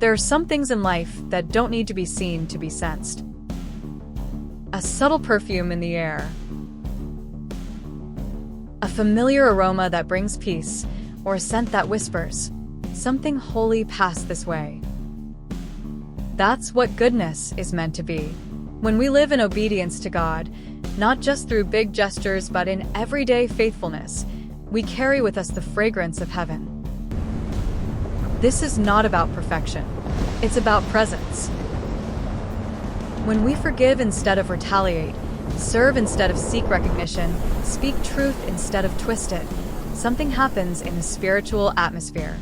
There are some things in life that don't need to be seen to be sensed. A subtle perfume in the air. A familiar aroma that brings peace, or a scent that whispers, "Something holy passed this way." That's what goodness is meant to be. When we live in obedience to God, not just through big gestures but in everyday faithfulness, we carry with us the fragrance of heaven. This is not about perfection. It's about presence. When we forgive instead of retaliate, serve instead of seek recognition, speak truth instead of twist it, something happens in the spiritual atmosphere.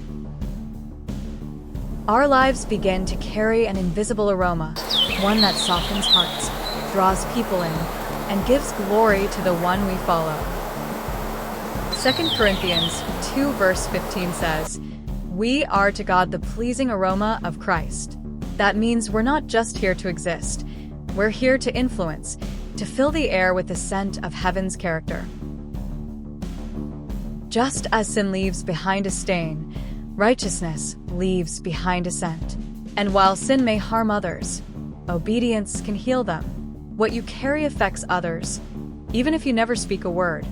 Our lives begin to carry an invisible aroma, one that softens hearts, draws people in, and gives glory to the one we follow. 2 Corinthians 2 verse 15 says, "We are to God the pleasing aroma of Christ." That means we're not just here to exist. We're here to influence, to fill the air with the scent of heaven's character. Just as sin leaves behind a stain, righteousness leaves behind a scent. And while sin may harm others, obedience can heal them. What you carry affects others, even if you never speak a word.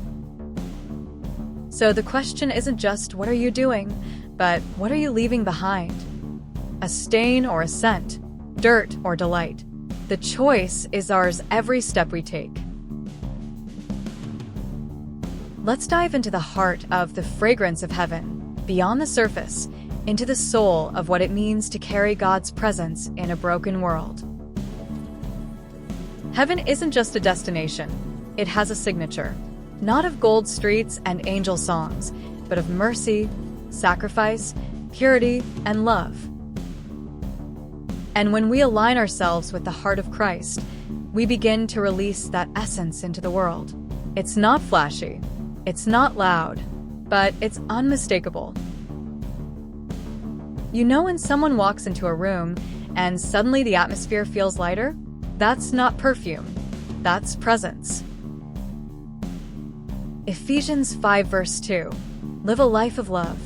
So the question isn't just what are you doing, but what are you leaving behind? A stain or a scent, dirt or delight. The choice is ours every step we take. Let's dive into the heart of the fragrance of heaven, beyond the surface, into the soul of what it means to carry God's presence in a broken world. Heaven isn't just a destination, it has a signature, not of gold streets and angel songs, but of mercy, sacrifice, purity, and love. And when we align ourselves with the heart of Christ, we begin to release that essence into the world. It's not flashy, it's not loud, but it's unmistakable. You know when someone walks into a room and suddenly the atmosphere feels lighter? That's not perfume, that's presence. Ephesians 5 verse 2, "Live a life of love,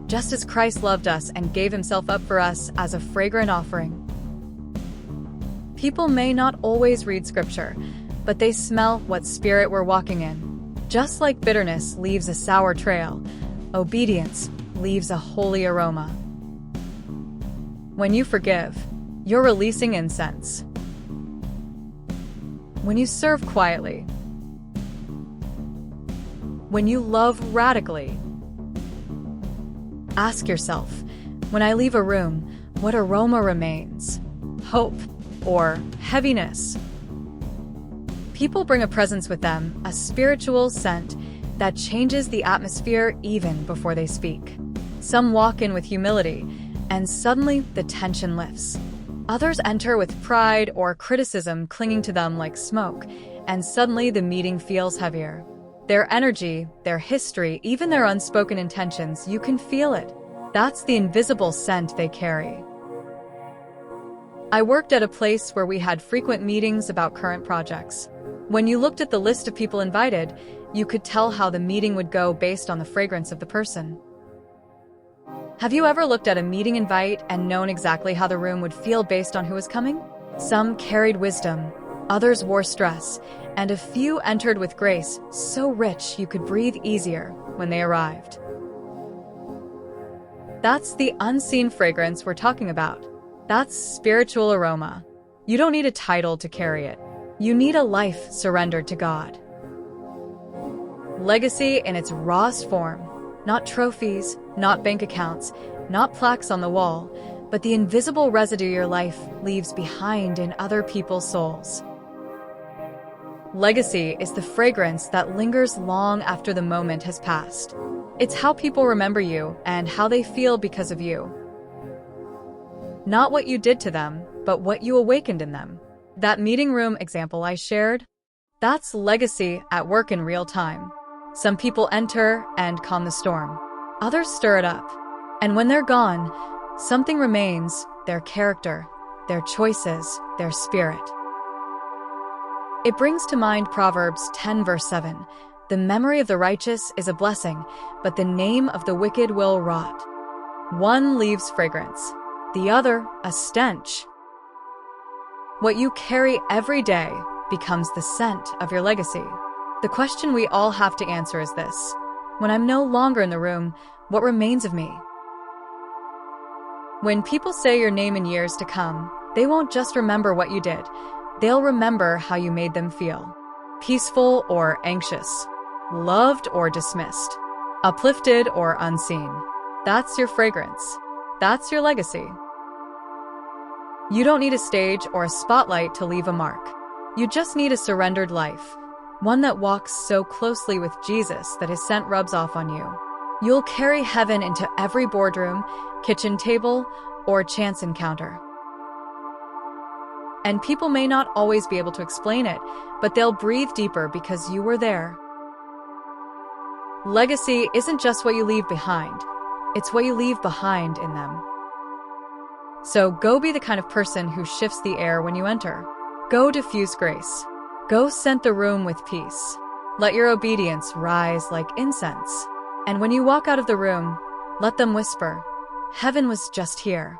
just as Christ loved us and gave himself up for us as a fragrant offering." People may not always read scripture, but they smell what spirit we're walking in. Just like bitterness leaves a sour trail, obedience leaves a holy aroma. When you forgive, you're releasing incense. When you serve quietly, when you love radically, ask yourself, when I leave a room, what aroma remains? Hope or heaviness? People bring a presence with them, a spiritual scent that changes the atmosphere even before they speak. Some walk in with humility, and suddenly the tension lifts. Others enter with pride or criticism clinging to them like smoke, and suddenly the meeting feels heavier. Their energy, their history, even their unspoken intentions, you can feel it. That's the invisible scent they carry. I worked at a place where we had frequent meetings about current projects. When you looked at the list of people invited, you could tell how the meeting would go based on the fragrance of the person. Have you ever looked at a meeting invite and known exactly how the room would feel based on who was coming? Some carried wisdom, others wore stress, and a few entered with grace, so rich you could breathe easier when they arrived. That's the unseen fragrance we're talking about. That's spiritual aroma. You don't need a title to carry it. You need a life surrendered to God. Legacy in its rawest form. Not trophies, not bank accounts, not plaques on the wall, but the invisible residue your life leaves behind in other people's souls. Legacy is the fragrance that lingers long after the moment has passed. It's how people remember you and how they feel because of you. Not what you did to them, but what you awakened in them. That meeting room example I shared? That's legacy at work in real time. Some people enter and calm the storm. Others stir it up. And when they're gone, something remains, their character, their choices, their spirit. It brings to mind Proverbs 10 verse 7. "The memory of the righteous is a blessing, but the name of the wicked will rot." One leaves fragrance. the other a stench. What you carry every day becomes the scent of your legacy. The question we all have to answer is this: when I'm no longer in the room, what remains of me? When people say your name in years to come, they won't just remember what you did. They'll remember how you made them feel. Peaceful or anxious, loved or dismissed, uplifted or unseen. That's your fragrance. That's your legacy. You don't need a stage or a spotlight to leave a mark. You just need a surrendered life, one that walks so closely with Jesus that his scent rubs off on you. You'll carry heaven into every boardroom, kitchen table, or chance encounter. And people may not always be able to explain it, but they'll breathe deeper because you were there. Legacy isn't just what you leave behind, it's what you leave behind in them. So go be the kind of person who shifts the air when you enter. Go diffuse grace. Go scent the room with peace. Let your obedience rise like incense. And when you walk out of the room, let them whisper, "Heaven was just here."